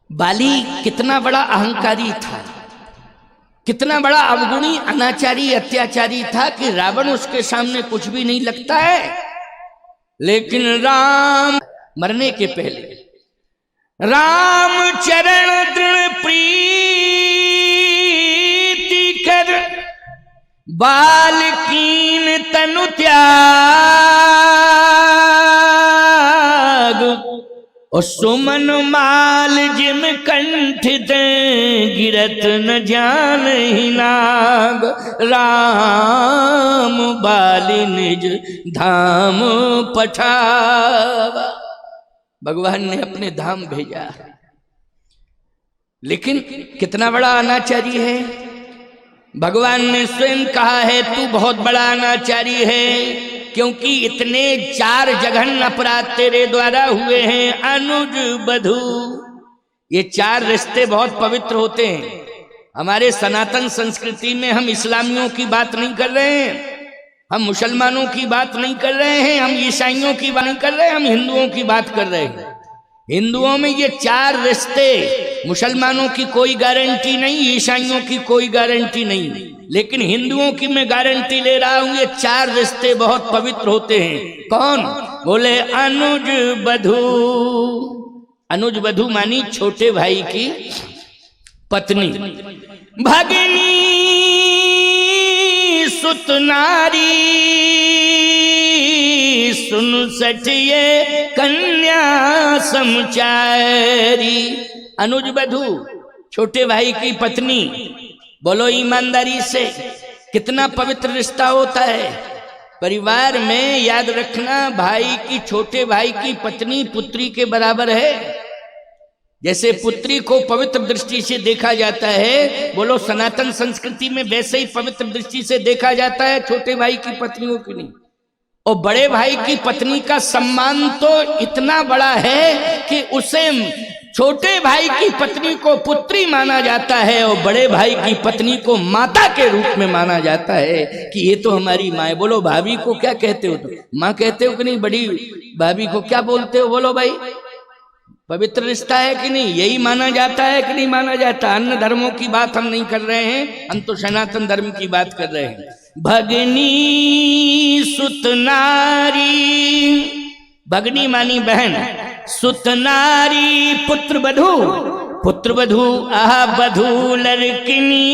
बाली कितना बड़ा अहंकारी था, कितना बड़ा अवगुणी अनाचारी अत्याचारी था कि रावण उसके सामने कुछ भी नहीं लगता है। लेकिन राम मरने के पहले राम चरण दृढ़ प्रीति कर बालकीन तनु त्याग और सुमन माल जिम कंठ दे गिरत न जान ही नाग। राम बाली निज धाम पठावा, भगवान ने अपने धाम भेजा। लेकिन कितना बड़ा अनाचारी है, भगवान ने स्वयं कहा है तू बहुत बड़ा अनाचारी है, क्योंकि इतने 4 जघन्य अपराध तेरे द्वारा हुए हैं। अनुज बधू, ये 4 रिश्ते बहुत पवित्र होते हैं। हमारे सनातन संस्कृति में हम इस्लामियों की बात नहीं कर रहे हैं, हम मुसलमानों की बात नहीं कर रहे हैं, हम ईसाइयों की बात नहीं कर रहे हैं, हम हिंदुओं की बात कर रहे हैं। हिंदुओं में ये 4 रिश्ते, मुसलमानों की कोई गारंटी नहीं, ईसाइयों की कोई गारंटी नहीं, लेकिन हिंदुओं की मैं गारंटी ले रहा हूं, ये 4 रिश्ते बहुत पवित्र होते हैं। कौन? बोले अनुज बधू। अनुज बधू मानी छोटे भाई की पत्नी। भगिनी सुत नारी सुन सठिए कन्या समचारी। अनुज बधू छोटे भाई की पत्नी। बोलो ईमानदारी से, कितना पवित्र रिश्ता होता है परिवार में। याद रखना, भाई की, छोटे भाई की पत्नी पुत्री के बराबर है। जैसे पुत्री को पवित्र दृष्टि से देखा जाता है, बोलो सनातन संस्कृति में वैसे ही पवित्र दृष्टि से देखा जाता है छोटे भाई की पत्नियों की नहीं। और बड़े भाई की पत्नी का सम्मान तो इतना बड़ा है कि उसे छोटे भाई की पत्नी को पुत्री माना जाता है और बड़े भाई की पत्नी को माता के रूप में माना जाता है कि ये तो हमारी माँ है। बोलो भाभी को क्या कहते हो? तो माँ कहते हो कि नहीं? बड़ी भाभी को क्या बोलते हो? बोलो भाई, पवित्र रिश्ता है कि नहीं? यही माना जाता है कि नहीं माना जाता? अन्य धर्मों की बात हम नहीं कर रहे हैं, हम तो सनातन धर्म की बात कर रहे हैं। भगनी सुत नारी, भगनी मानी बहन, सुत नारी पुत्र बधू, पुत्र बधू आह बधू लड़किनी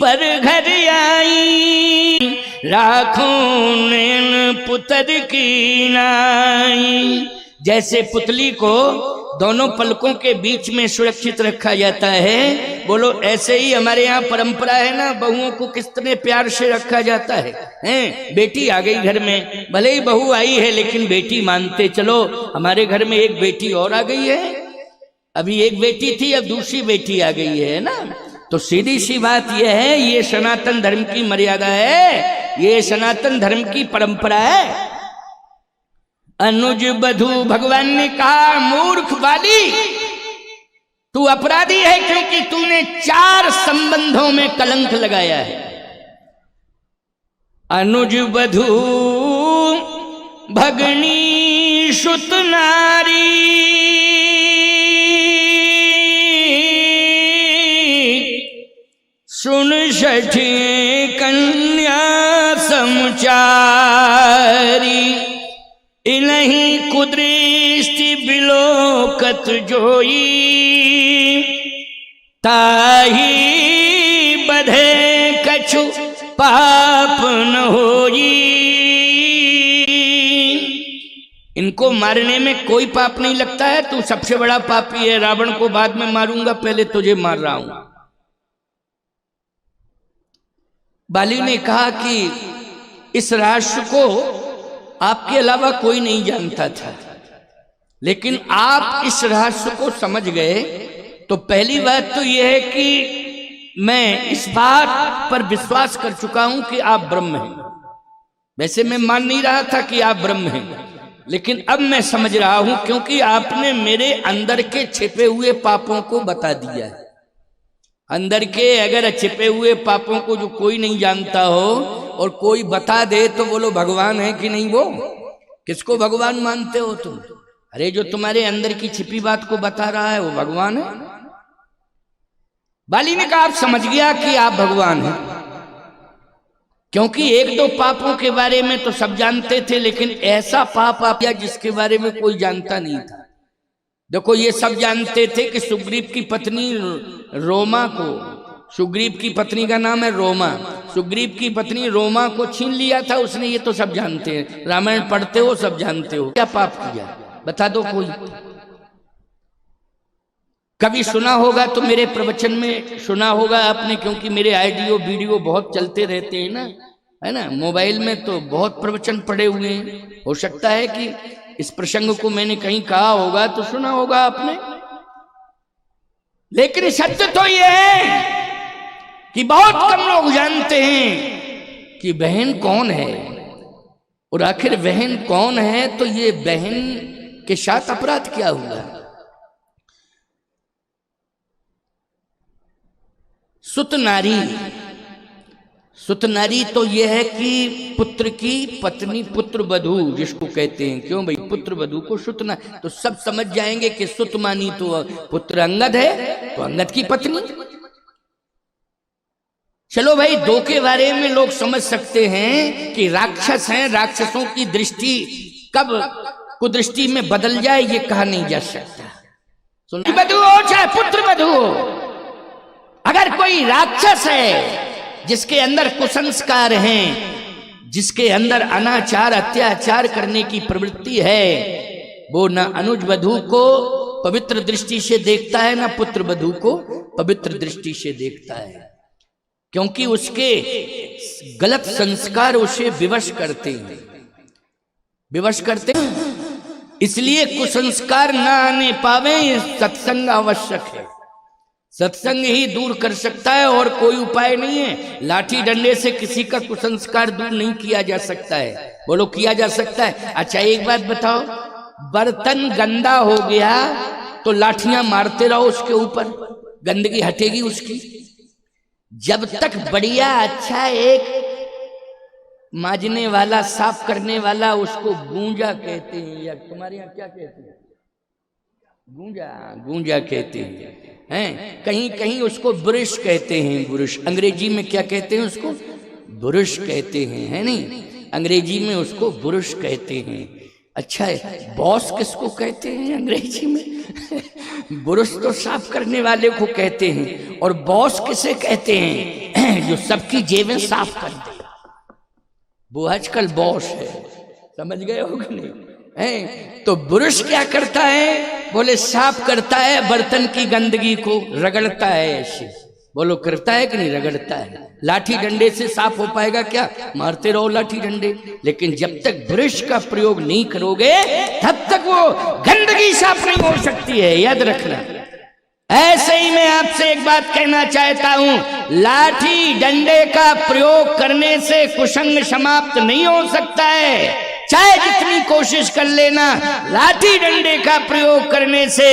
पर घर आई, राखों नैन पुत्र की नाई। जैसे पुतली को दोनों पलकों के बीच में सुरक्षित रखा जाता है, बोलो ऐसे ही हमारे यहाँ परंपरा है ना, बहुओं को किस तरह प्यार से रखा जाता है। बेटी आ गई घर में, भले ही बहू आई है लेकिन बेटी मानते चलो। हमारे घर में एक बेटी और आ गई है, अभी एक बेटी थी अब दूसरी बेटी आ गई है ना। तो सीधी सी बात यह है, ये सनातन धर्म की मर्यादा है, ये सनातन धर्म की परंपरा है। अनुज बधू, भगवान ने कहा मूर्ख बाली, तू अपराधी है क्योंकि तूने 4 संबंधों में कलंक लगाया है। अनुज बधू भगनी सुत नारी, सुन सठी कन्या समचारी, इन्हीं कुदृष्टि बिलोकत जोई, ताही बधे कछु पाप न होई। इनको मारने में कोई पाप नहीं लगता है, तू सबसे बड़ा पापी है। रावण को बाद में मारूंगा, पहले तुझे मार रहा हूं। बाली ने कहा कि इस रहस्य को आपके अलावा कोई नहीं जानता था, लेकिन आप इस रहस्य को समझ गए तो पहली बात तो यह है कि मैं इस बात पर विश्वास कर चुका हूं कि आप ब्रह्म हैं। वैसे मैं मान नहीं रहा था कि आप ब्रह्म हैं, लेकिन अब मैं समझ रहा हूं क्योंकि आपने मेरे अंदर के छिपे हुए पापों को बता दिया है। अंदर के अगर छिपे हुए पापों को जो कोई नहीं जानता हो और कोई बता दे तो बोलो भगवान है कि नहीं? वो किसको भगवान मानते हो तुम? अरे जो तुम्हारे अंदर की छिपी बात को बता रहा है वो भगवान है। बाली ने कहा आप समझ गया कि आप भगवान हैं, क्योंकि एक दो पापों के बारे में तो सब जानते थे, लेकिन ऐसा पाप आप किया जिसके बारे में कोई जानता नहीं था। देखो ये सब जानते थे कि सुग्रीव की पत्नी रोमा को, सुग्रीव की पत्नी का नाम है रोमा, सुग्रीव की पत्नी रोमा को छीन लिया था उसने, ये तो सब जानते हैं, रामायण पढ़ते हो सब जानते हो। क्या पाप किया बता दो कोई। कभी सुना होगा तो मेरे प्रवचन में सुना होगा आपने, क्योंकि मेरे ऑडियो वीडियो बहुत चलते रहते हैं ना, है ना, मोबाइल में तो बहुत प्रवचन पड़े हुए हैं। हो सकता है कि इस प्रसंग को मैंने कहीं कहा होगा तो सुना होगा आपने, लेकिन सत्य तो यह है कि बहुत कम लोग जानते हैं कि बहन कौन है, और आखिर बहन कौन है, तो ये बहन के साथ अपराध क्या हुआ। सुत नारी, सुत नारी तो यह है कि पुत्र की पत्नी, पुत्र वधू जिसको कहते हैं। क्यों भाई, पुत्र वधू को सुत ना, तो सब समझ जाएंगे कि सुत मानी तो पुत्र अंगद है, तो अंगद की पत्नी। चलो भाई, दो के बारे में लोग समझ सकते हैं कि राक्षस हैं, राक्षसों की दृष्टि कब कुदृष्टि में बदल जाए ये कहा नहीं जा सकता। सुन, वधू हो चाहे पुत्र वधू हो, अगर कोई राक्षस है जिसके अंदर कुसंस्कार हैं, जिसके अंदर अनाचार अत्याचार करने की प्रवृत्ति है, वो ना अनुज वधू को पवित्र दृष्टि से देखता है, ना पुत्र वधू को पवित्र दृष्टि से देखता है, क्योंकि उसके गलत संस्कार उसे विवश करते हैं, विवश करते हैं। इसलिए कुसंस्कार ना आने पावे, सत्संग आवश्यक है। सत्संग ही दूर कर सकता है और कोई उपाय नहीं है। लाठी डंडे से किसी का कुसंस्कार दूर नहीं किया जा सकता है। बोलो किया जा सकता है। अच्छा एक बात बताओ, बर्तन गंदा हो गया तो लाठियां मारते रहो उसके ऊपर, गंदगी हटेगी उसकी? जब तक बढ़िया अच्छा एक मांजने वाला, साफ करने वाला, उसको गूंजा कहते हैं, या तुम्हारे यहाँ क्या कहते हैं, गूंजा, गूंजा कहते हैं, कहीं कहीं उसको ब्रश कहते हैं, ब्रश। अंग्रेजी में क्या कहते हैं उसको? ब्रश कहते हैं, है नहीं, अंग्रेजी में उसको ब्रश कहते हैं। अच्छा है, बॉस किसको कहते हैं अंग्रेजी में? ब्रश तो साफ करने वाले को कहते हैं, और बॉस किसे कहते हैं? जो सबकी जेबें साफ कर दे, वो आजकल बॉस है। समझ गए हो कि नहीं? है तो ब्रश क्या करता है? बोले साफ करता है, बर्तन की गंदगी को रगड़ता है ऐसे। बोलो करता है कि नहीं? रगड़ता है। लाठी डंडे से साफ हो पाएगा क्या? मारते रहो लाठी डंडे, लेकिन जब तक ब्रश का प्रयोग नहीं करोगे तब तक वो गंदगी साफ नहीं हो सकती है, याद रखना। ऐसे ही मैं आपसे एक बात कहना चाहता हूं, लाठी डंडे का प्रयोग करने से कुसंग समाप्त नहीं हो सकता है। चाहे जितनी कोशिश कर लेना, लाठी डंडे का प्रयोग करने से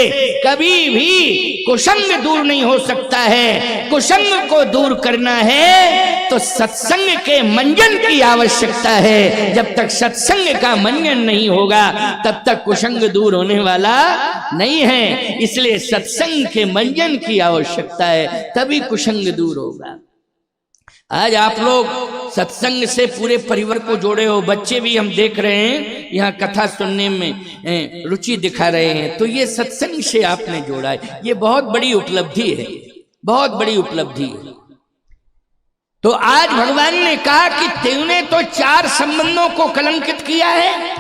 कभी भी कुसंग दूर नहीं हो सकता है। कुसंग को दूर करना है तो सत्संग के मंजन की आवश्यकता है। जब तक सत्संग का मंजन नहीं होगा तब तक कुसंग दूर होने वाला नहीं है। इसलिए सत्संग के मंजन की आवश्यकता है, तभी कुसंग दूर होगा। आज आप लोग सत्संग से पूरे परिवार को जोड़े हो, बच्चे भी हम देख रहे हैं यहाँ कथा सुनने में रुचि दिखा रहे हैं, तो ये सत्संग से आपने जोड़ा है, ये बहुत बड़ी उपलब्धि है, बहुत बड़ी उपलब्धि है। तो आज भगवान ने कहा कि तूने तो 4 संबंधों को कलंकित किया है।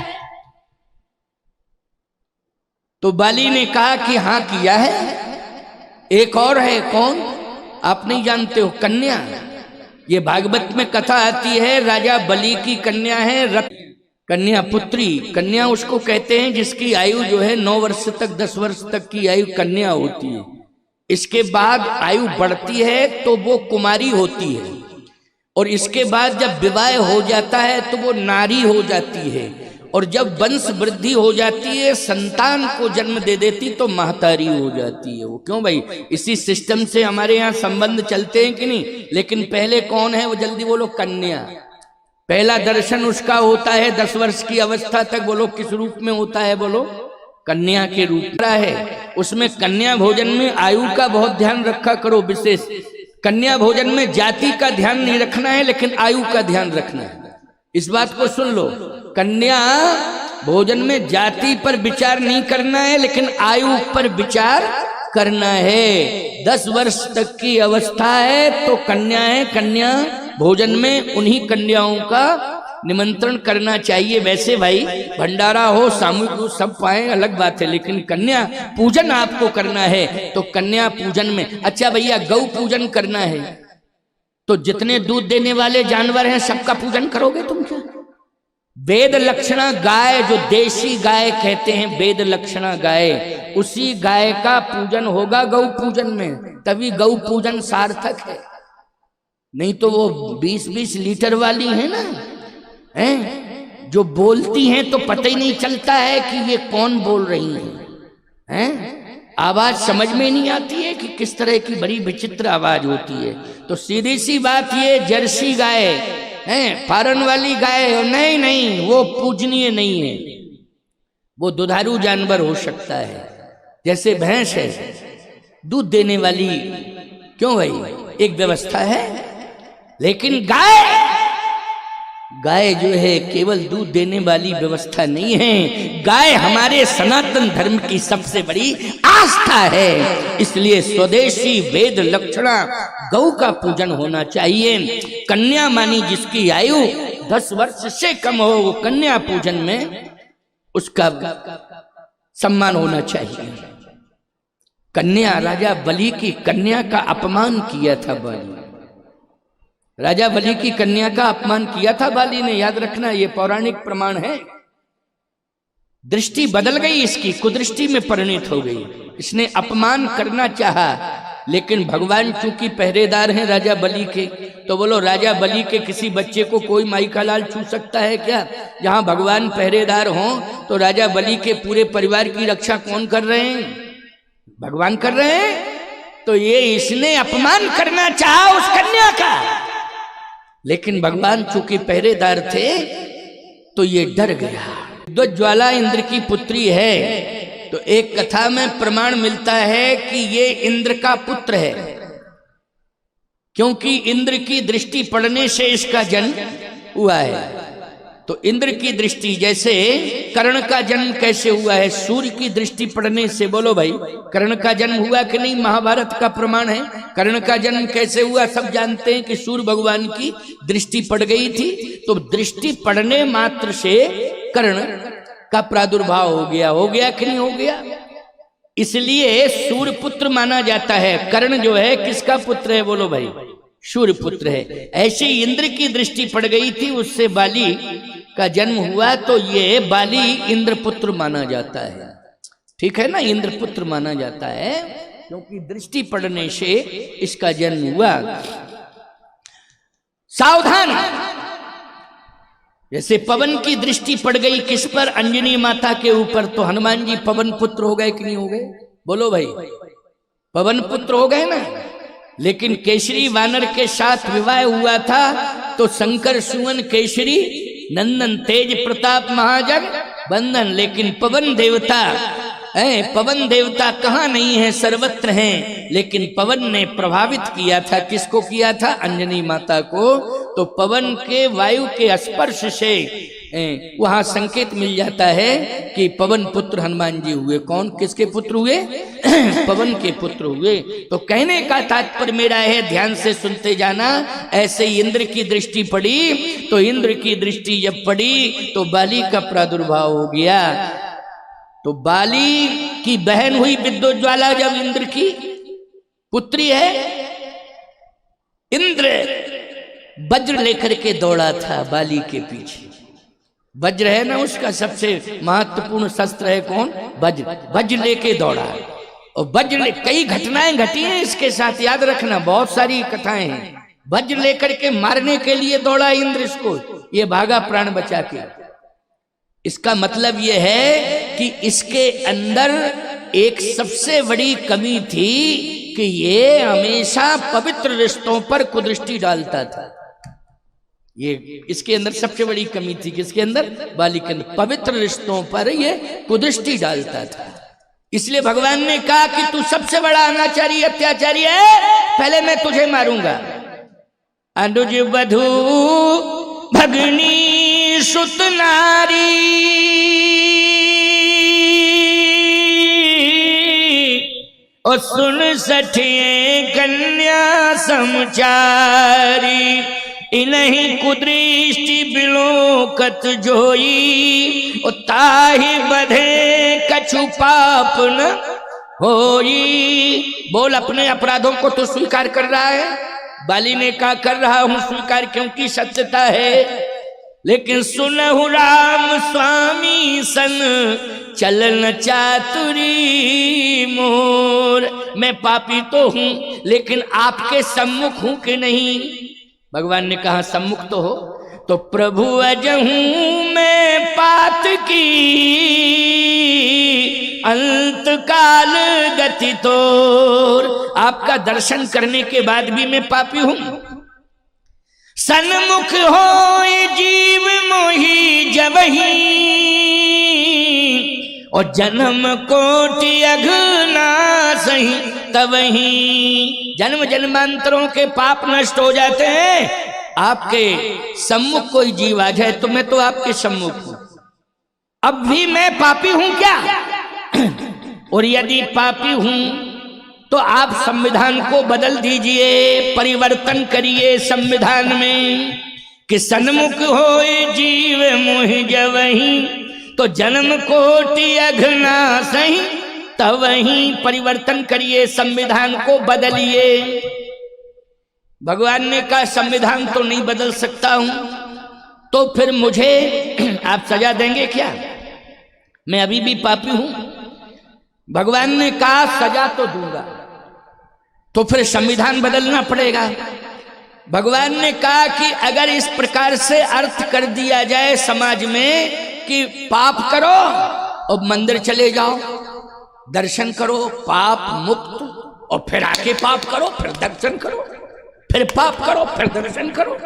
तो बाली ने कहा कि हाँ किया है, एक और है। कौन? आप नहीं जानते हो? कन्या। ये भागवत में कथा आती है, राजा बलि की कन्या है रथ कन्या, पुत्री। कन्या उसको कहते हैं जिसकी आयु जो है 9 वर्ष तक, 10 वर्ष तक की आयु कन्या होती है। इसके बाद आयु बढ़ती है तो वो कुमारी होती है, और इसके बाद जब विवाह हो जाता है तो वो नारी हो जाती है, और जब वंश वृद्धि हो जाती है, संतान को जन्म दे देती, तो महतारी हो जाती है वो। क्यों भाई? इसी सिस्टम से हमारे यहाँ संबंध चलते हैं कि नहीं? लेकिन पहले कौन है वो? जल्दी बोलो। कन्या। पहला दर्शन उसका होता है 10 वर्ष की अवस्था तक। बोलो किस रूप में होता है? बोलो कन्या के रूप में है। उसमें कन्या भोजन में आयु का बहुत ध्यान रखा करो विशेष। कन्या भोजन में जाति का ध्यान नहीं रखना है, लेकिन आयु का ध्यान रखना है। इस बात को सुन लो, कन्या भोजन में जाति पर विचार नहीं करना है, लेकिन आयु पर विचार करना है। 10 वर्ष तक की अवस्था है तो कन्या है, कन्या भोजन में उन्हीं कन्याओं का निमंत्रण करना चाहिए। वैसे भाई भंडारा हो, सामूहिक हो, सब पाए अलग बात है, लेकिन कन्या पूजन आपको करना है तो कन्या पूजन में। अच्छा भैया गौ पूजन करना है तो जितने दूध देने वाले जानवर हैं सबका पूजन करोगे तुम क्या? वेद लक्षणा गाय, जो देशी गाय कहते हैं वेद लक्षणा गाय, उसी गाय का पूजन होगा गौ पूजन में, तभी गौ पूजन सार्थक है। नहीं तो वो 20-20 लीटर वाली है ना, हैं जो बोलती हैं तो पता ही नहीं चलता है कि ये कौन बोल रही हैं, आवाज समझ में नहीं आती है कि किस तरह की बड़ी विचित्र आवाज होती है। तो सीधी सी बात, ये जर्सी गाय है, फारन वाली गाय नहीं, वो पूजनीय नहीं है, वो दुधारू जानवर हो सकता है। जैसे भैंस है दूध देने वाली, क्यों भाई एक व्यवस्था है, लेकिन गाय जो है केवल दूध देने वाली व्यवस्था नहीं है। गाय हमारे सनातन धर्म की सबसे बड़ी आस्था है, इसलिए स्वदेशी वेद लक्षणा गौ का पूजन होना चाहिए। कन्या मानी जिसकी आयु 10 वर्ष से कम हो, वो कन्या पूजन में उसका सम्मान होना चाहिए। कन्या, राजा बलि की कन्या का अपमान किया था बाली, राजा बलि की कन्या का अपमान किया था बाली ने, याद रखना, ये पौराणिक प्रमाण है। दृष्टि बदल गई, इसकी कुदृष्टि में परिणत हो गई, इसने अपमान करना चाहा, लेकिन भगवान चूंकि पहरेदार हैं राजा बलि के, तो बोलो राजा बलि के किसी बच्चे को कोई माई का लाल छू सकता है क्या? जहां भगवान पहरेदार हों तो राजा बलि के पूरे परिवार की रक्षा कौन कर रहे हैं? भगवान कर रहे हैं। तो ये इसने अपमान करना चाहा उस कन्या का, लेकिन भगवान चूंकि पहरेदार थे तो ये डर गया। विद्युत ज्वाला इंद्र की पुत्री है, तो एक कथा में प्रमाण मिलता है कि ये इंद्र का पुत्र है, क्योंकि इंद्र की दृष्टि पड़ने से इसका जन्म हुआ है। तो इंद्र की दृष्टि, जैसे कर्ण का जन्म कैसे हुआ है? सूर्य की दृष्टि पड़ने से। बोलो भाई कर्ण का जन्म हुआ कि नहीं? महाभारत का प्रमाण है। कर्ण का जन्म कैसे हुआ? सब जानते हैं कि सूर्य भगवान की दृष्टि पड़ गई थी, तो दृष्टि पड़ने मात्र से कर्ण का प्रादुर्भाव हो गया कि नहीं हो गया? इसलिए सूर्य पुत्र माना जाता है। कर्ण जो है किसका पुत्र है? बोलो भाई सूर्य पुत्र है। ऐसे इंद्र की दृष्टि पड़ गई थी, उससे बाली का जन्म हुआ, तो ये बाली इंद्र पुत्र माना जाता है। ठीक है ना, इंद्र पुत्र माना जाता है क्योंकि दृष्टि पड़ने से इसका जन्म हुआ। सावधान, जैसे पवन की दृष्टि पड़ गई किस पर? अंजनी माता के ऊपर, तो हनुमान जी पवन पुत्र हो गए कि नहीं हो गए? बोलो भाई पवन पुत्र हो गए ना। लेकिन केसरी वानर के साथ विवाह हुआ था, तो शंकर सुवन केसरी नंदन तेज प्रताप महाजन बंधन। लेकिन पवन देवता कहाँ नहीं है, सर्वत्र हैं, लेकिन पवन ने प्रभावित किया था। किसको किया था? अंजनी माता को। तो पवन के वायु के स्पर्श से वहां संकेत मिल जाता है कि पवन पुत्र हनुमान जी हुए। कौन, किसके पुत्र हुए? पवन के पुत्र हुए। तो कहने का तात्पर्य मेरा है, ध्यान से सुनते जाना। ऐसे इंद्र की दृष्टि पड़ी, तो इंद्र की दृष्टि जब पड़ी तो बाली का प्रादुर्भाव हो गया। तो बाली की बहन हुई विद्युत ज्वाला, जब इंद्र की पुत्री है। इंद्र वज्र लेकर के दौड़ा था बाली के पीछे। वज्र है ना उसका सबसे महत्वपूर्ण शस्त्र है, कौन? वज्र। वज्र लेके दौड़ा, और वज्र कई घटनाएं घटी हैं इसके साथ, याद रखना, बहुत सारी कथाएं हैं। वज्र लेकर के मारने के लिए दौड़ा इंद्र इसको, ये भागा प्राण बचा के। इसका मतलब यह है कि इसके अंदर एक सबसे बड़ी कमी थी कि ये हमेशा पवित्र रिश्तों पर कुदृष्टि डालता था। ये इसके अंदर सबसे बड़ी कमी थी, किसके अंदर? बाली के अंदर। पवित्र रिश्तों पर ये कुदृष्टि डालता था। इसलिए भगवान ने कहा कि तू सबसे बड़ा अनाचारी अत्याचारी है, पहले मैं तुझे मारूंगा। अनुज वधू भगनी सुत नारी, और सुन सठिए कन्या समचारी, इन्हीं कुदृष्टि बिलोकत जोई, और ताहि बधे कछु पाप न होई। बोल, अपने अपराधों को तो स्वीकार कर रहा है? बाली ने कहा कर रहा हूं स्वीकार, क्योंकि सत्यता है। लेकिन सुनहु राम स्वामी सन चलन चातुरी मोर, मैं पापी तो हूं लेकिन आपके सम्मुख हूं कि नहीं? भगवान ने कहा सम्मुख तो हो। तो प्रभु अजहूं मैं पात की, अंत काल गति तोर, आपका दर्शन करने के बाद भी मैं पापी हूं। सन्मुख होए जीव मोहि जबहि, और जन्म कोटि अघनासहि तबहि। जन्म जन्मांतरों के पाप नष्ट हो जाते हैं, आपके सम्मुख कोई जीव आ जाए तो मैं तो आपके सम्मुख हूं। अब भी मैं पापी हूं क्या? और यदि पापी हूं तो आप संविधान को बदल दीजिए, परिवर्तन करिए संविधान में कि सन्मुख होए जीव मोहि जबहि, तो जन्म कोटि अघनासहि तबहि। परिवर्तन करिए, संविधान को बदलिए। भगवान ने कहा संविधान तो नहीं बदल सकता हूं, तो फिर मुझे आप सजा देंगे क्या? मैं अभी भी पापी हूं। भगवान ने कहा सजा तो दूंगा, तो फिर संविधान बदलना पड़ेगा। भगवान ने कहा कि अगर इस प्रकार से अर्थ कर दिया जाए समाज में कि पाप करो और मंदिर चले जाओ, दर्शन करो, पाप मुक्त, और फिर आके पाप करो, फिर दर्शन करो, फिर पाप करो, फिर दर्शन करो,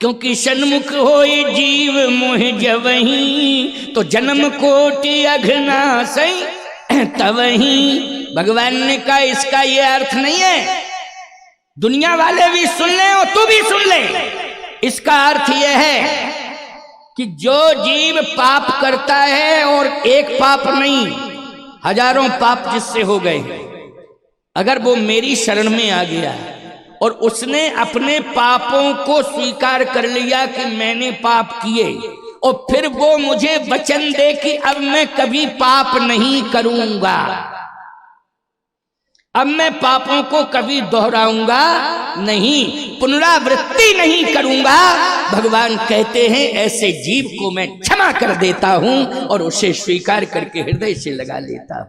क्योंकि सन्मुख होए जीव मोहि जबहि, तो जन्म कोटि अघनासहि तबहि। भगवान ने कहा इसका यह अर्थ नहीं है, दुनिया वाले भी सुन ले और तू भी सुन ले। इसका अर्थ यह है कि जो जीव पाप करता है, और एक पाप नहीं हजारों पाप जिससे हो गए, अगर वो मेरी शरण में आ गया और उसने अपने पापों को स्वीकार कर लिया कि मैंने पाप किए, और फिर वो मुझे वचन दे कि अब मैं कभी पाप नहीं करूंगा, अब मैं पापों को कभी दोहराऊंगा नहीं, पुनरावृत्ति नहीं करूंगा, भगवान कहते हैं ऐसे जीव को मैं क्षमा कर देता हूं और उसे स्वीकार करके हृदय से लगा लेता हूं।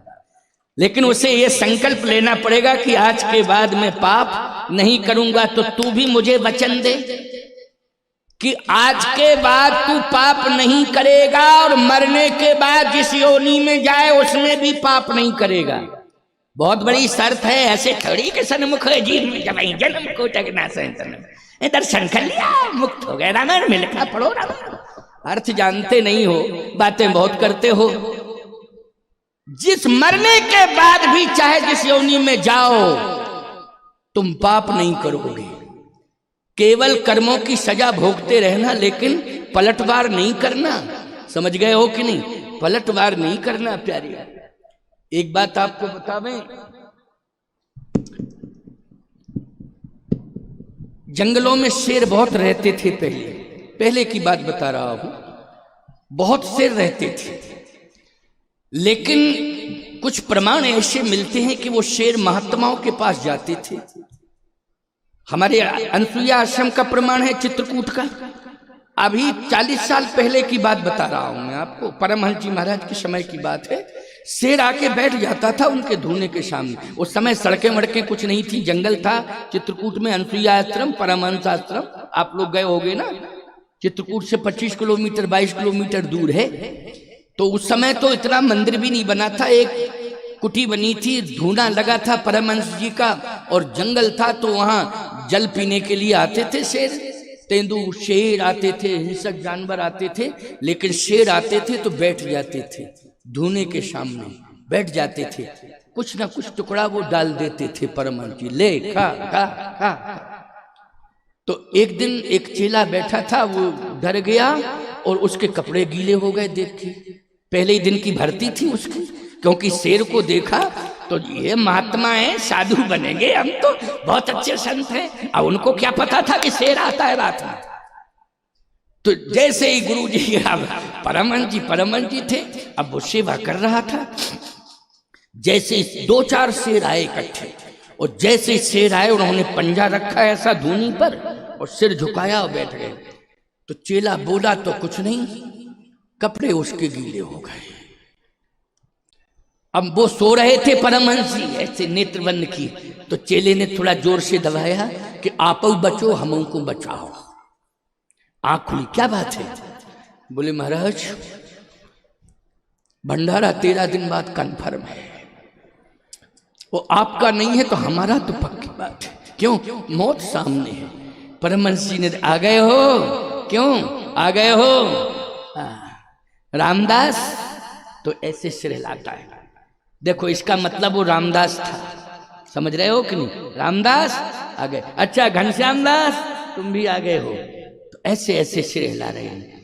लेकिन उसे यह संकल्प लेना पड़ेगा कि आज के बाद मैं पाप नहीं करूंगा। तो तू भी मुझे वचन दे कि आज के बाद तू पाप नहीं करेगा, और मरने के बाद जिस योनि में जाए उसमें भी पाप नहीं करेगा। बहुत बड़ी शर्त है, ऐसे थोड़ी के सन्मुख जीव में जब जन्म को दर्शन कर लिया मुक्त हो गए। रामायण में लिखा, पढ़ो रामायण, अर्थ जानते नहीं हो, बातें बहुत करते हो। जिस मरने के बाद भी चाहे जिस योनि में जाओ तुम पाप नहीं करोगे, केवल कर्मों की सजा भोगते रहना, लेकिन पलटवार नहीं करना। समझ गए हो कि नहीं? पलटवार नहीं करना प्यारी। एक बात आपको बतावें, जंगलों में शेर बहुत रहते थे। पहले की बात बता रहा हूं, बहुत शेर रहते थे, लेकिन कुछ प्रमाण ऐसे मिलते हैं कि वो शेर महात्माओं के पास जाते थे। हमारे अनसुईया आश्रम का प्रमाण है चित्रकूट का। अभी 40 साल पहले की बात बता रहा हूं मैं आपको, परमहंस जी महाराज के समय की बात है। शेर आके बैठ जाता था उनके धूने के सामने। उस समय सड़कें वड़कें कुछ नहीं थी, जंगल था चित्रकूट में। अनसुईया आश्रम, परमहंस आश्रम, आप लोग गए होंगे ना। चित्रकूट से 25 किलोमीटर 22 किलोमीटर दूर है। तो उस समय तो इतना मंदिर भी नहीं बना था, एक कुटी बनी थी, धूना लगा था परमहंस जी का, और जंगल था, तो वहां जल पीने के लिए आते थे शेर। तेंदुआ, शेर आते थे, हिंसक जानवर आते थे, लेकिन शेर आते थे तो बैठ जाते थे धुने के सामने, बैठ जाते थे, कुछ ना कुछ टुकड़ा वो डाल देते थे परमहंस जी, ले खा खा खा। तो एक दिन एक चेला बैठा था, वो डर गया और उसके कपड़े गीले हो गए देख के। पहले ही दिन की भर्ती थी उसकी, क्योंकि शेर को देखा तो ये महात्मा है, साधु बनेंगे, हम तो बहुत अच्छे संत हैं। अब उनको क्या पता था कि शेर आता है रात में। तो जैसे ही गुरु जी, अब परमहंस जी थे, अब वो सेवा कर रहा था। जैसे 2-4 शेर आए इकट्ठे, और जैसे शेर आए उन्होंने पंजा रखा ऐसा धूनी पर और सिर झुकाया और बैठ गए। तो चेला बोला तो कुछ नहीं, कपड़े उसके गीले हो गए। अब वो सो रहे थे परमहंस जी, ऐसे नेत्र बंद किए, तो चेले ने थोड़ा जोर से दबाया कि आप बचो, हम को बचाओ। आंख खुली, क्या बात है? बोले महाराज भंडारा 13 दिन बाद कन्फर्म है, वो आपका नहीं है तो हमारा तो पक्की बात है। क्यों? मौत सामने है। परमहंस जी ने, आ गए हो? क्यों आ गए हो? रामदास तो ऐसे सिर हिलाता है, देखो इसका मतलब वो रामदास था, समझ रहे हो कि नहीं? रामदास आ गए, अच्छा घनश्याम दास तुम भी आ गए हो, तो ऐसे ऐसे सिर हिला रहे हैं।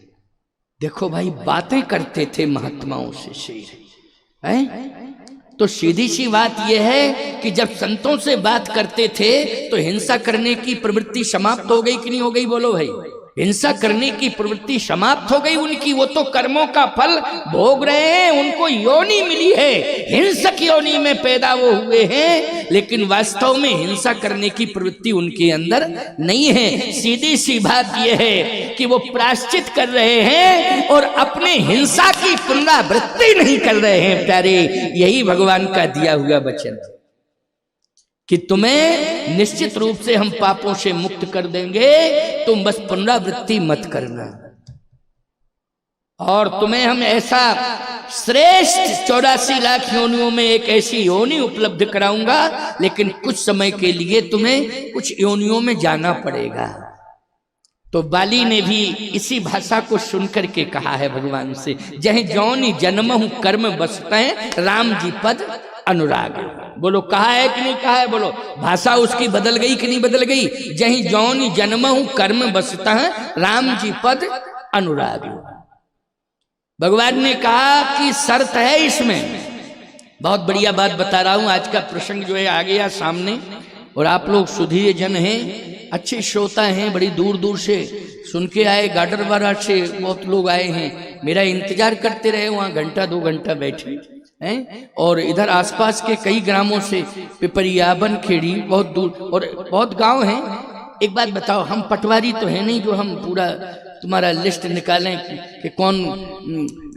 देखो भाई, बातें करते थे महात्माओं से शेर हैं। तो सीधी सी बात यह है कि जब संतों से बात करते थे तो हिंसा करने की प्रवृत्ति समाप्त हो गई कि नहीं हो गई? बोलो भाई, हिंसा करने की प्रवृत्ति समाप्त हो गई उनकी। वो तो कर्मों का फल भोग रहे हैं, उनको योनि मिली है, हिंसक योनि में पैदा वो हुए हैं, लेकिन वास्तव में हिंसा करने की प्रवृत्ति उनके अंदर नहीं है। सीधी सी बात यह है कि वो प्रायश्चित कर रहे हैं और अपने हिंसा की पुनरावृत्ति नहीं कर रहे हैं। प्यारे, यही भगवान का दिया हुआ वचन कि तुम्हें निश्चित रूप से हम पापों से मुक्त कर देंगे, तुम बस पुनरावृत्ति मत करना। और तुम्हें हम ऐसा श्रेष्ठ 84 लाख योनियों में एक ऐसी योनि उपलब्ध कराऊंगा, लेकिन कुछ समय के लिए तुम्हें कुछ योनियों में जाना पड़ेगा। तो बाली ने भी इसी भाषा को सुनकर के कहा है भगवान से, जह जौनि जन्महु कर्म बसतैं राम जी पद अनुराग। बोलो कहा है कि नहीं कहा है? बोलो, भाषा उसकी बदल गई कि नहीं बदल गई? जहीं जौनि जन्महु कर्म बसता है राम जी पद अनुराग। भगवान ने कहा कि शर्त है इसमें। बहुत बढ़िया बात बता रहा हूं, आज का प्रसंग जो है आ गया सामने, और आप लोग सुधीर जन हैं, अच्छे श्रोता हैं, बड़ी दूर दूर से सुन के आए, गाडरवाड़ा से बहुत लोग आए हैं, मेरा इंतजार करते रहे, वहाँ घंटा 2 घंटा बैठे हैं। और इधर आसपास के कई ग्रामों से, पिपरिया, बनखेड़ी, बहुत दूर और बहुत गांव हैं। एक बात बताओ, हम पटवारी तो है नहीं जो हम पूरा तुम्हारा लिस्ट निकालें कि कौन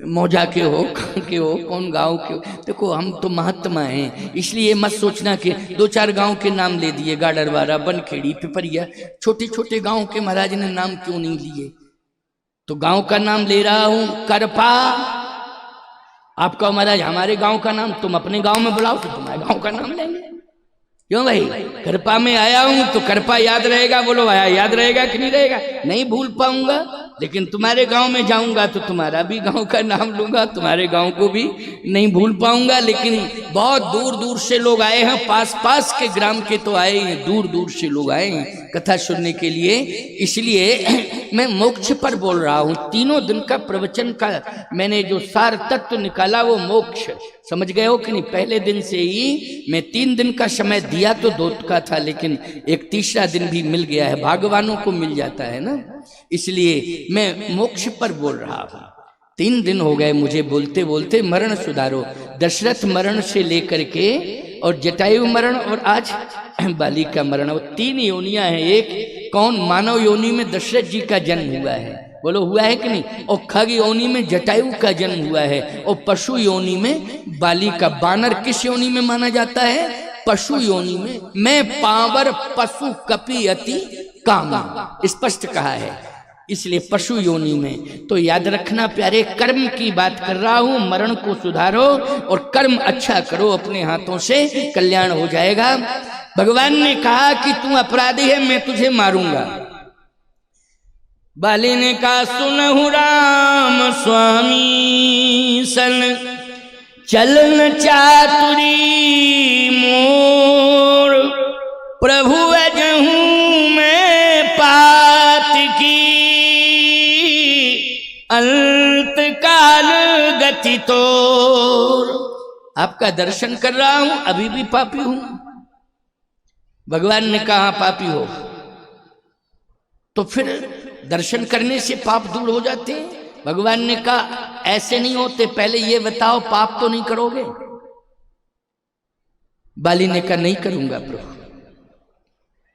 मौजा के हो, कहाँ के हो, कौन गांव के हो। देखो हम तो महात्मा हैं, इसलिए मत सोचना कि 2-4 गांव के नाम ले दिए, गाडरवाड़ा, बनखेड़ी, पिपरिया, छोटे छोटे गांव के महाराज ने नाम क्यों नहीं लिए? तो गांव का नाम ले रहा हूं, करपा। आपका महाराज हमारे गांव का नाम, तुम अपने गांव में बुलाओ तो तुम्हारे गांव का नाम लेंगे। क्यों भाई? करपा में आया हूं तो करपा याद रहेगा। बोलो आया याद रहेगा कि नहीं रहेगा? नहीं भूल पाऊंगा, लेकिन तुम्हारे गांव में जाऊंगा तो तुम्हारा भी गांव का नाम लूंगा, तुम्हारे गांव को भी नहीं भूल पाऊंगा। लेकिन बहुत दूर दूर से लोग आए हैं, पास पास के ग्राम के तो आए हैं, दूर दूर से लोग आए हैं कथा सुनने के लिए। इसलिए मैं मोक्ष पर बोल रहा हूं। 3 दिन का प्रवचन का मैंने जो सार तत्व निकाला वो मोक्ष, समझ गए हो कि नहीं? पहले दिन से ही मैं 3 दिन का समय दिया तो 2 का था, लेकिन एक तीसरा दिन भी मिल गया है, भागवानों को मिल जाता है ना, इसलिए मैं मोक्ष पर बोल रहा हूं। 3 दिन हो गए मुझे बोलते बोलते। मरण सुधारो, दशरथ मरण से लेकर के और जटायु मरण और आज बाली का मरण, वो 3 योनियां हैं। एक कौन? मानव योनि में दशरथ जी का जन्म हुआ है, बोलो हुआ है कि नहीं? और खग योनि में जटायु का जन्म हुआ है, और पशु योनि में बाली का। बानर किस योनि में माना जाता है? पशु योनि में। मैं पावर पशु कपि अति काम, स्पष्ट कहा है, इसलिए पशु योनि में। तो याद रखना प्यारे, कर्म की बात कर रहा हूं। मरण को सुधारो और कर्म अच्छा करो, अपने हाथों से कल्याण हो जाएगा। भगवान ने कहा कि तू अपराधी है, मैं तुझे मारूंगा। बाली ने कहा सुनहु राम स्वामी सन चलन चातुरी मोर प्रभु अजहूं मैं पात की अंत काल गति तोर। आपका दर्शन कर रहा हूं, अभी भी पापी हूं। भगवान ने कहा पापी हो तो फिर दर्शन करने से पाप दूर हो जाते हैं। भगवान ने कहा ऐसे नहीं होते, पहले ये बताओ पाप तो नहीं करोगे। बाली ने कहा नहीं करूंगा प्रभु।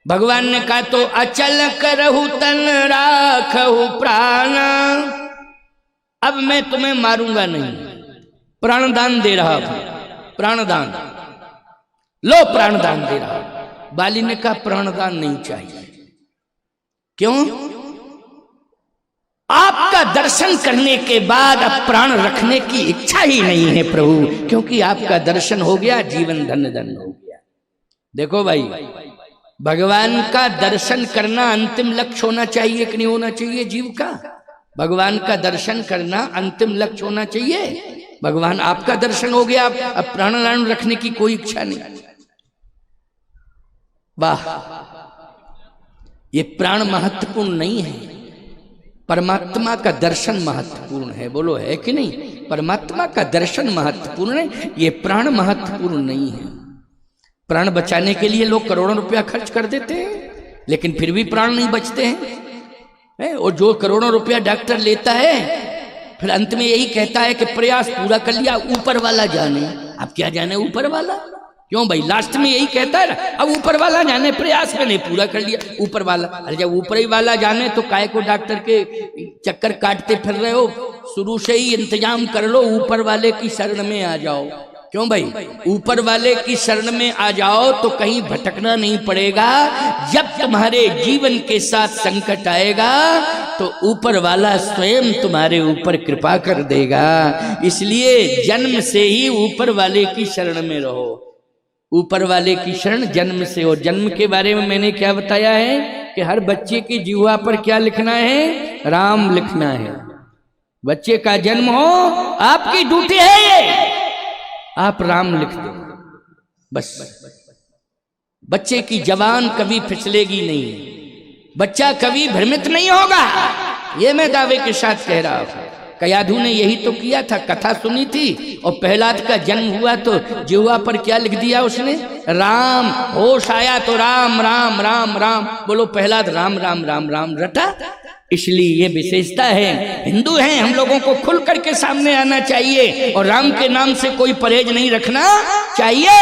भगवान ने कहा तो अचल करहु तन राखहु प्राण, अब मैं तुम्हें मारूंगा नहीं, प्राणदान दे रहा हूं, प्राणदान लो, प्राणदान दे रहा हूं। बाली ने कहा प्राणदान नहीं चाहिए। क्यों? आपका दर्शन करने के बाद अब प्राण रखने की इच्छा ही नहीं है प्रभु, क्योंकि आपका दर्शन हो गया, जीवन धन्य धन्य हो गया। देखो भाई, भगवान का दर्शन करना अंतिम लक्ष्य होना चाहिए कि नहीं होना चाहिए जीव का? भगवान का दर्शन करना अंतिम लक्ष्य होना चाहिए। भगवान आपका दर्शन हो गया, अब प्राणायाम रखने की कोई इच्छा नहीं। वाह, ये प्राण महत्वपूर्ण नहीं है, परमात्मा का दर्शन महत्वपूर्ण है। बोलो है कि नहीं? परमात्मा का दर्शन महत्वपूर्ण है, ये प्राण महत्वपूर्ण नहीं है। प्राण बचाने के लिए लोग करोड़ों रुपया खर्च कर देते हैं, लेकिन फिर भी प्राण नहीं बचते हैं। और जो करोड़ों रुपया डॉक्टर लेता है फिर अंत में यही कहता है कि प्रयास पूरा कर लिया, ऊपर वाला जाने। अब क्या जाने ऊपर वाला? क्यों भाई, लास्ट में यही कहता है ना, अब ऊपर वाला जाने, प्रयास मैंने पूरा कर लिया, ऊपर वाला। अरे जब ऊपर ही वाला जाने तो काय को डॉक्टर के चक्कर काटते फिर रहे हो? शुरू से ही इंतजाम कर लो, ऊपर वाले की शरण में आ जाओ। क्यों भाई, ऊपर वाले की शरण में आ जाओ तो कहीं भटकना नहीं पड़ेगा। जब तुम्हारे जीवन के साथ संकट आएगा तो ऊपर वाला स्वयं तुम्हारे ऊपर कृपा कर देगा। इसलिए जन्म से ही ऊपर वाले की शरण में रहो। ऊपर वाले की शरण जन्म से हो। जन्म के बारे में मैंने क्या बताया है कि हर बच्चे की जीवा पर क्या लिखना है? राम लिखना है। बच्चे का जन्म हो, आपकी ड्यूटी है ये, आप राम लिख दो बस। बच्चे की जबान कभी फिसलेगी नहीं, बच्चा कभी भ्रमित नहीं होगा, ये मैं दावे के साथ कह रहा हूं। कयाधु ने यही तो किया था, कथा सुनी थी और प्रहलाद का जन्म हुआ तो जिह्वा पर क्या लिख दिया उसने? राम। होश आया तो राम राम राम राम, बोलो प्रहलाद राम राम राम राम रटा। इसलिए ये विशेषता है, हिंदू हैं हम, लोगों को खुल करके सामने आना चाहिए और राम के नाम से कोई परहेज नहीं रखना चाहिए।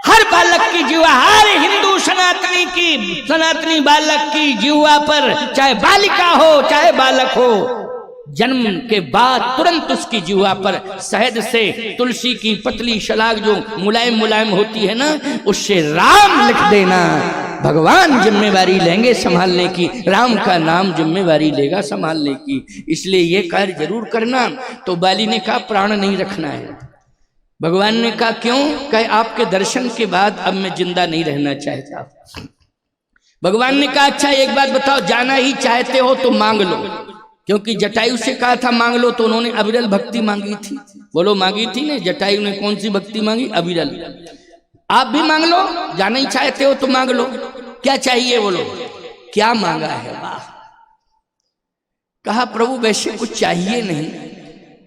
हर बालक की जीवा, हर हिंदू सनातनी बालक की जीवा पर, चाहे बालिका हो चाहे बालक हो, जन्म के बाद तुरंत उसकी जीवा पर शहद से तुलसी की पतली शलाग जो मुलायम मुलायम होती है ना, उससे राम लिख देना। भगवान जिम्मेवारी लेंगे संभालने की, राम का नाम जिम्मेवारी लेगा संभालने की। इसलिए ये कार्य जरूर करना। तो बाली ने कहा प्राण नहीं रखना है। भगवान ने कहा क्यों? कहे आपके दर्शन के बाद अब मैं जिंदा नहीं रहना चाहता। भगवान ने कहा अच्छा एक बात बताओ, जाना ही चाहते हो तो मांग लो, क्योंकि जटायु से कहा था मांग लो तो उन्होंने अविरल भक्ति मांगी थी। बोलो मांगी थी ने? जटायु ने कौन सी भक्ति मांगी? अविरल। आप भी मांग लो, जाना ही चाहते हो तो मांग लो। क्या चाहिए बोलो? क्या मांगा है? वाह। कहा प्रभु वैसे कुछ चाहिए नहीं,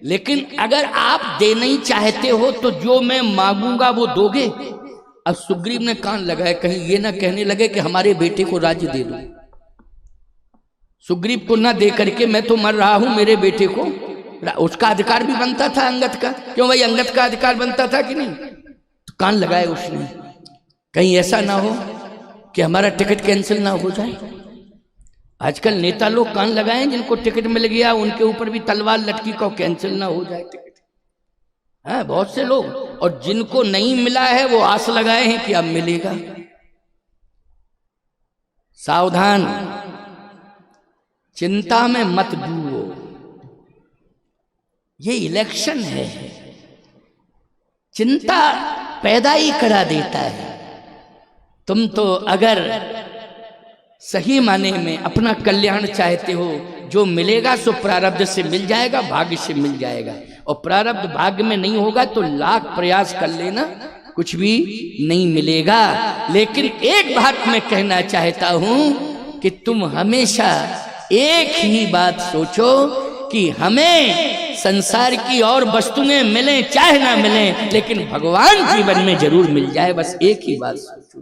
लेकिन अगर आप देना ही चाहते हो तो जो मैं मांगूंगा वो दोगे। अब सुग्रीव ने कान लगाया, कहीं ये ना कहने लगे कि हमारे बेटे को राज्य दे दो। सुग्रीव को ना दे करके मैं तो मर रहा हूं, मेरे बेटे को उसका अधिकार भी बनता था अंगद का। क्यों भाई, अंगद का अधिकार बनता था कि नहीं? तो कान लगाए उसने, कहीं ऐसा ना हो कि हमारा टिकट कैंसिल ना हो जाए। आजकल नेता लोग कान लगाए, जिनको टिकट मिल गया उनके ऊपर भी तलवार लटकी को कैंसिल ना हो जाए टिकट। है बहुत से लोग, और जिनको नहीं मिला है वो आस लगाए हैं कि अब मिलेगा। सावधान, चिंता में मत डूबो। ये इलेक्शन है, चिंता पैदा ही करा देता है। तुम तो अगर सही माने में अपना कल्याण चाहते हो, जो मिलेगा सो प्रारब्ध से मिल जाएगा, भाग्य से मिल जाएगा। और प्रारब्ध भाग्य में नहीं होगा तो लाख प्रयास कर लेना, कुछ भी नहीं मिलेगा। लेकिन एक बात मैं कहना चाहता हूं कि तुम हमेशा एक ही बात सोचो कि हमें संसार की और वस्तुएं मिलें चाहे ना मिलें, लेकिन भगवान जीवन में जरूर मिल जाए। बस एक ही बात सोचो।